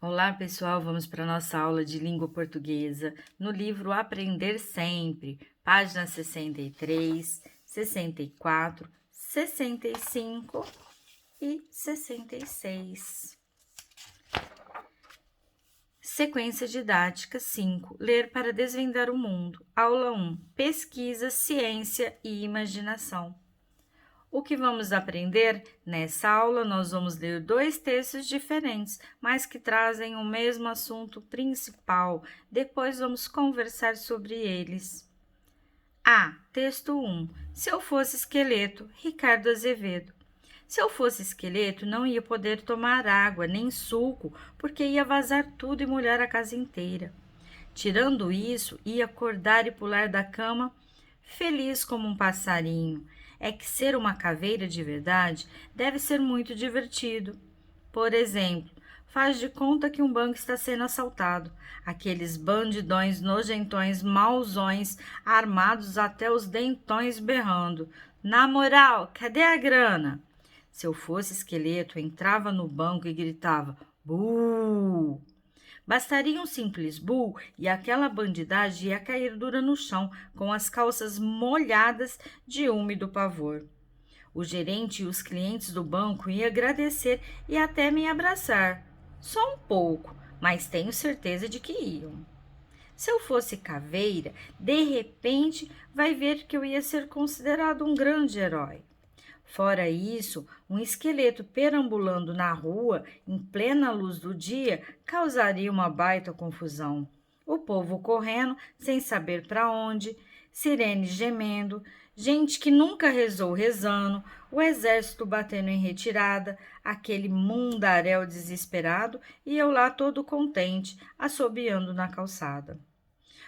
Olá, pessoal. Vamos para a nossa aula de língua portuguesa no livro Aprender Sempre, páginas 63, 64, 65 e 66. Sequência didática 5. Ler para desvendar o mundo. Aula 1. Pesquisa, ciência e imaginação. O que vamos aprender? Nessa aula, nós vamos ler 2 textos diferentes, mas que trazem o mesmo assunto principal. Depois vamos conversar sobre eles. Texto 1. Se eu fosse esqueleto, Ricardo Azevedo. Se eu fosse esqueleto, não ia poder tomar água, nem suco, porque ia vazar tudo e molhar a casa inteira. Tirando isso, ia acordar e pular da cama, feliz como um passarinho. É que ser uma caveira de verdade deve ser muito divertido. Por exemplo, faz de conta que um banco está sendo assaltado. Aqueles bandidões nojentões, mauzões, armados até os dentões berrando. Na moral, cadê a grana? Se eu fosse esqueleto, entrava no banco e gritava: "Buh!" Bastaria um simples "buh" e aquela bandidagem ia cair dura no chão, com as calças molhadas de úmido pavor. O gerente e os clientes do banco iam agradecer e até me abraçar. Só um pouco, mas tenho certeza de que iam. Se eu fosse caveira, de repente vai ver que eu ia ser considerado um grande herói. Fora isso, um esqueleto perambulando na rua, em plena luz do dia, causaria uma baita confusão. O povo correndo, sem saber para onde, sirenes gemendo, gente que nunca rezou rezando, o exército batendo em retirada, aquele mundaréu desesperado e eu lá todo contente, assobiando na calçada.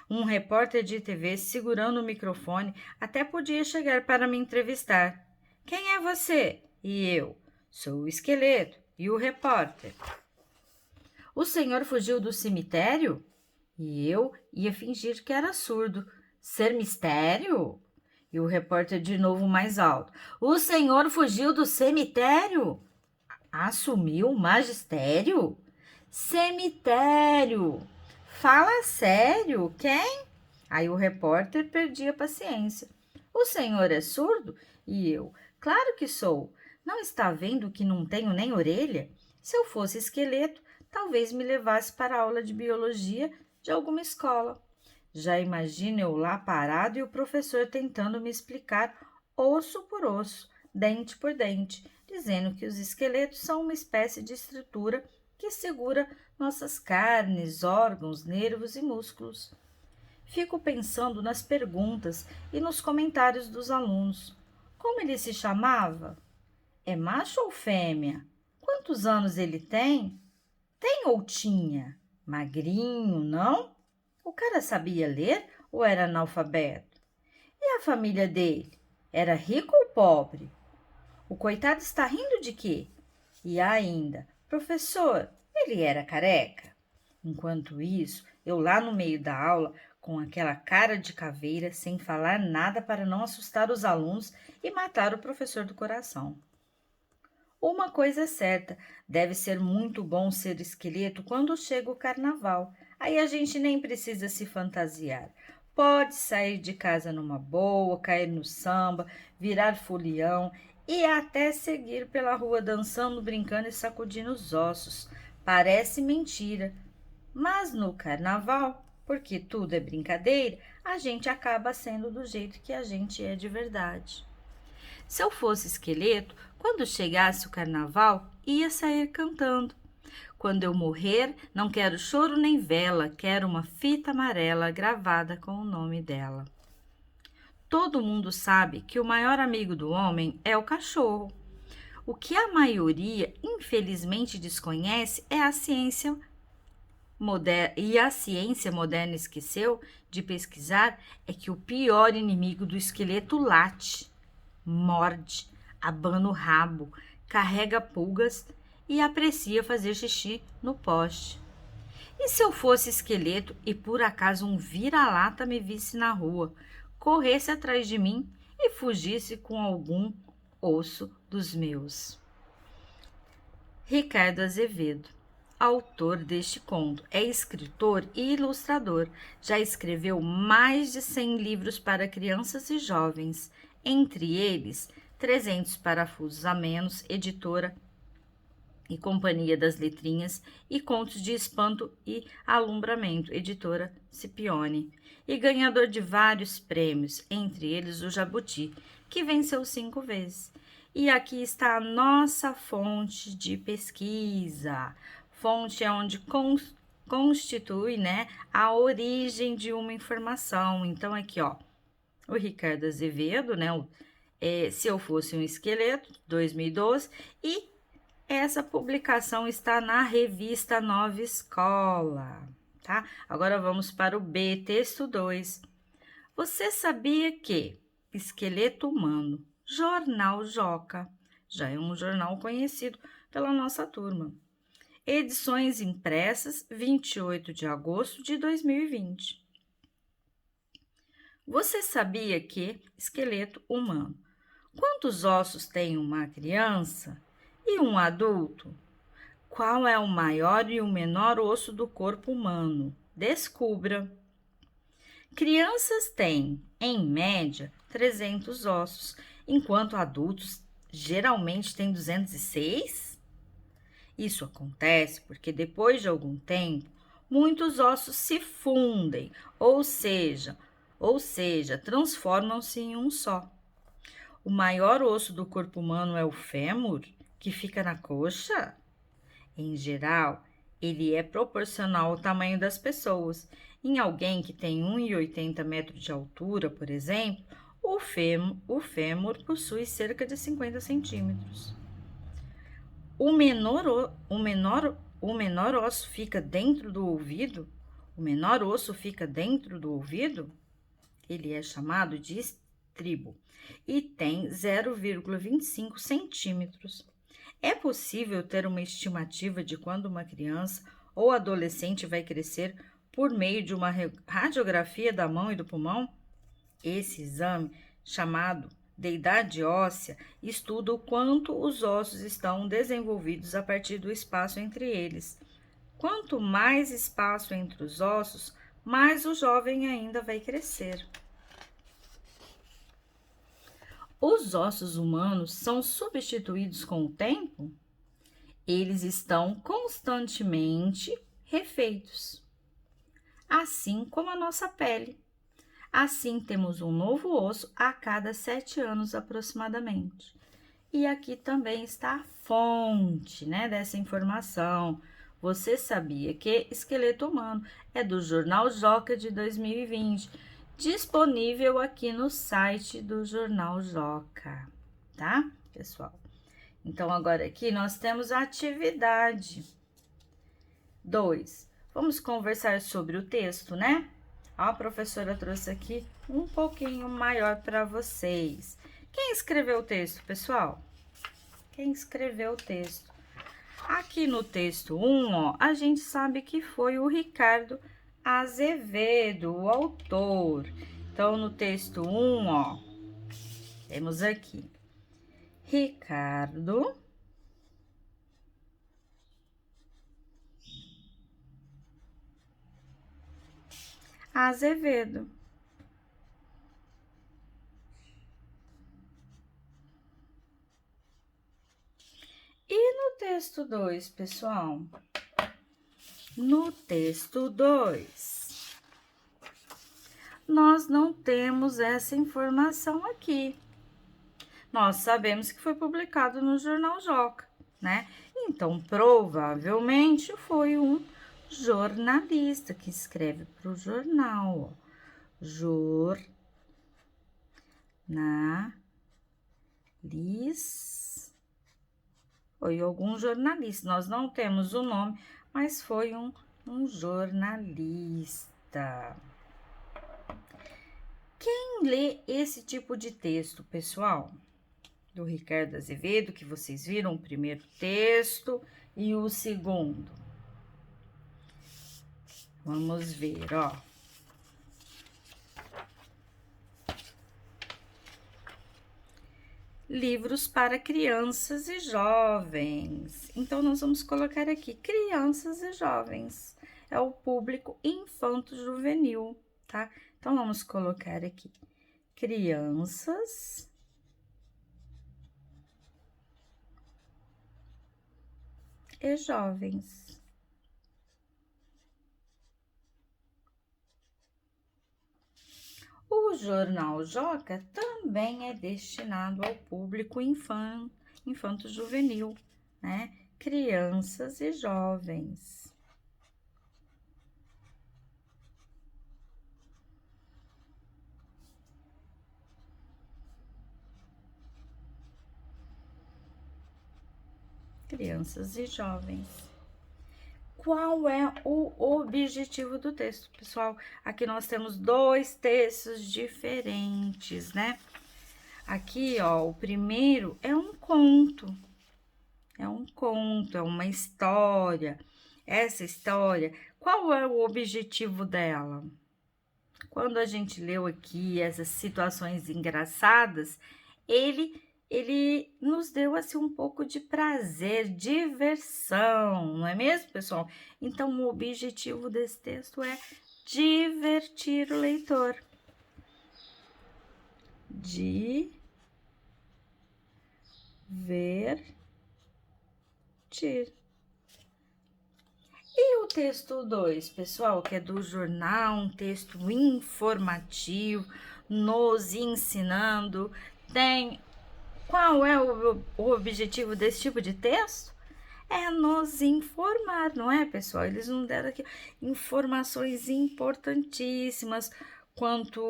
Um repórter de TV segurando o microfone até podia chegar para me entrevistar. Quem é você? E eu. Sou o esqueleto e o repórter. O senhor fugiu do cemitério? E eu ia fingir que era surdo. Ser mistério? E o repórter de novo mais alto. O senhor fugiu do cemitério? Assumiu o magistério? Cemitério! Fala sério, quem? Aí o repórter perdia a paciência. O senhor é surdo? E eu, claro que sou. Não está vendo que não tenho nem orelha? Se eu fosse esqueleto, talvez me levasse para a aula de biologia de alguma escola. Já imagino eu lá parado e o professor tentando me explicar osso por osso, dente por dente, dizendo que os esqueletos são uma espécie de estrutura que segura nossas carnes, órgãos, nervos e músculos. Fico pensando nas perguntas e nos comentários dos alunos. Como ele se chamava? É macho ou fêmea? Quantos anos ele tem? Tem ou tinha? Magrinho, não? O cara sabia ler ou era analfabeto? E a família dele? Era rico ou pobre? O coitado está rindo de quê? E ainda, professor, ele era careca? Enquanto isso, eu lá no meio da aula, com aquela cara de caveira, sem falar nada para não assustar os alunos e matar o professor do coração. Uma coisa é certa, deve ser muito bom ser esqueleto quando chega o carnaval. Aí a gente nem precisa se fantasiar. Pode sair de casa numa boa, cair no samba, virar folião e até seguir pela rua dançando, brincando e sacudindo os ossos. Parece mentira, mas no carnaval, porque tudo é brincadeira, a gente acaba sendo do jeito que a gente é de verdade. Se eu fosse esqueleto, quando chegasse o carnaval, ia sair cantando. Quando eu morrer, não quero choro nem vela, quero uma fita amarela gravada com o nome dela. Todo mundo sabe que o maior amigo do homem é o cachorro. O que a maioria, infelizmente, desconhece é a ciência moderna esqueceu de pesquisar é que o pior inimigo do esqueleto late, morde, abana o rabo, carrega pulgas e aprecia fazer xixi no poste. E se eu fosse esqueleto e por acaso um vira-lata me visse na rua, corresse atrás de mim e fugisse com algum osso dos meus? Ricardo Azevedo. autor deste conto. É escritor e ilustrador. Já escreveu mais de 100 livros para crianças e jovens, entre eles 300 parafusos a menos, editora e Companhia das Letrinhas, e Contos de Espanto e Alumbramento, editora Scipione, e ganhador de vários prêmios, entre eles o Jabuti, que venceu 5 vezes. E aqui está a nossa fonte de pesquisa. Fonte é onde constitui, né, a origem de uma informação. Então, aqui, ó, o Ricardo Azevedo, né, Se Eu Fosse um Esqueleto, 2012, e essa publicação está na revista Nova Escola, tá? Agora vamos para o B, texto 2. Você sabia que Esqueleto Humano, Jornal Joca, já é um jornal conhecido pela nossa turma. Edições impressas, 28 de agosto de 2020. Você sabia que Esqueleto Humano, quantos ossos tem uma criança e um adulto? Qual é o maior e o menor osso do corpo humano? Descubra. Crianças têm, em média, 300 ossos, enquanto adultos geralmente têm 206? Isso acontece porque depois de algum tempo, muitos ossos se fundem, ou seja, transformam-se em um só. O maior osso do corpo humano é o fêmur, que fica na coxa? Em geral, ele é proporcional ao tamanho das pessoas. Em alguém que tem 1,80 metros de altura, por exemplo, o fêmur possui cerca de 50 centímetros. O menor osso fica dentro do ouvido? O menor osso fica dentro do ouvido? Ele é chamado de estribo e tem 0,25 centímetros. É possível ter uma estimativa de quando uma criança ou adolescente vai crescer por meio de uma radiografia da mão e do pulmão? Esse exame, chamado de idade óssea, estuda o quanto os ossos estão desenvolvidos a partir do espaço entre eles. Quanto mais espaço entre os ossos, mais o jovem ainda vai crescer. Os ossos humanos são substituídos com o tempo? Eles estão constantemente refeitos, assim como a nossa pele. Assim, temos um novo osso a cada 7 anos aproximadamente. E aqui também está a fonte, né, dessa informação. Você sabia que Esqueleto Humano é do Jornal Joca de 2020, disponível aqui no site do Jornal Joca, tá, pessoal? Então, agora aqui nós temos a atividade 2. Vamos conversar sobre o texto, né? A professora trouxe aqui um pouquinho maior para vocês. Quem escreveu o texto, pessoal? Quem escreveu o texto? Aqui no texto 1, ó, a gente sabe que foi o Ricardo Azevedo, o autor. Então, no texto 1, ó, temos aqui Ricardo Azevedo. E no texto 2, pessoal? No texto 2, nós não temos essa informação aqui. Nós sabemos que foi publicado no Jornal Joca, né? Então, provavelmente foi um jornalista que escreve para o jornal, ó. Foi algum jornalista, nós não temos o nome, mas foi um jornalista. Quem lê esse tipo de texto, pessoal? Do Ricardo Azevedo, que vocês viram o primeiro texto e o segundo. Vamos ver, ó. livros para crianças e jovens. Então, nós vamos colocar aqui crianças e jovens. É o público infanto-juvenil, tá? Então, vamos colocar aqui crianças e jovens. O Jornal Joca também é destinado ao público infanto-juvenil, né? Crianças e jovens. Crianças e jovens. Qual é o objetivo do texto, pessoal? Aqui nós temos dois textos diferentes, né? Aqui, ó, o primeiro é um conto. É um conto, é uma história. Essa história, qual é o objetivo dela? Quando a gente leu aqui essas situações engraçadas, ele nos deu assim um pouco de prazer, diversão, não é mesmo, pessoal? Então, o objetivo desse texto é divertir o leitor. Divertir. E o texto 2, pessoal, que é do jornal, um texto informativo, nos ensinando, tem... Qual é o objetivo desse tipo de texto? É nos informar, não é, pessoal? Eles nos deram aqui informações importantíssimas quanto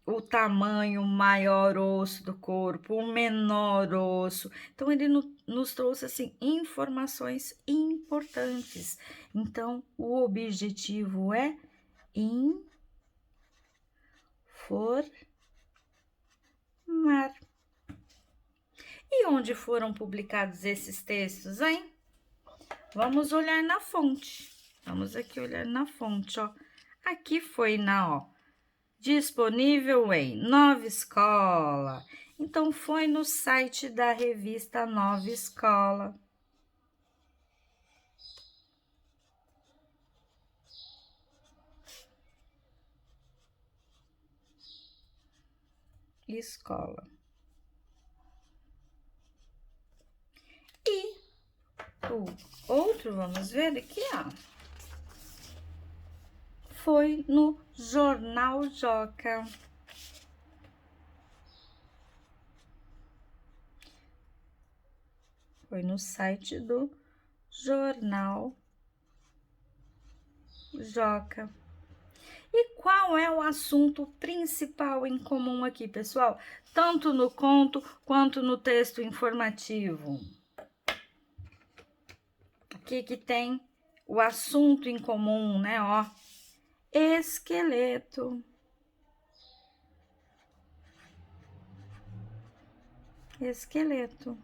o tamanho maior osso do corpo, o menor osso. Então, ele nos trouxe, assim, informações importantes. Então, o objetivo é informar. E onde foram publicados esses textos, hein? Vamos olhar na fonte. Vamos aqui olhar na fonte, ó. Aqui foi disponível em Nova Escola. Então, foi no site da revista Nova Escola. Escola. E o outro, vamos ver aqui, ó. Foi no Jornal Joca. Foi no site do Jornal Joca. E qual é o assunto principal em comum aqui, pessoal? Tanto no conto quanto no texto informativo. Aqui que tem o assunto em comum, né? Ó, esqueleto. Esqueleto.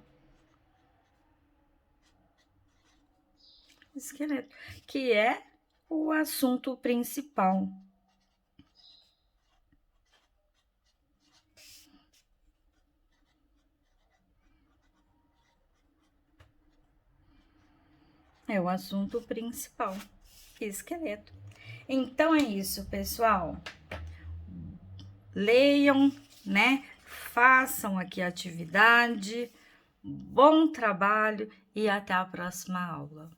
Esqueleto, que é o assunto principal. É o assunto principal, esqueleto. Então, é isso, pessoal. Leiam, né? Façam aqui a atividade. Bom trabalho e até a próxima aula.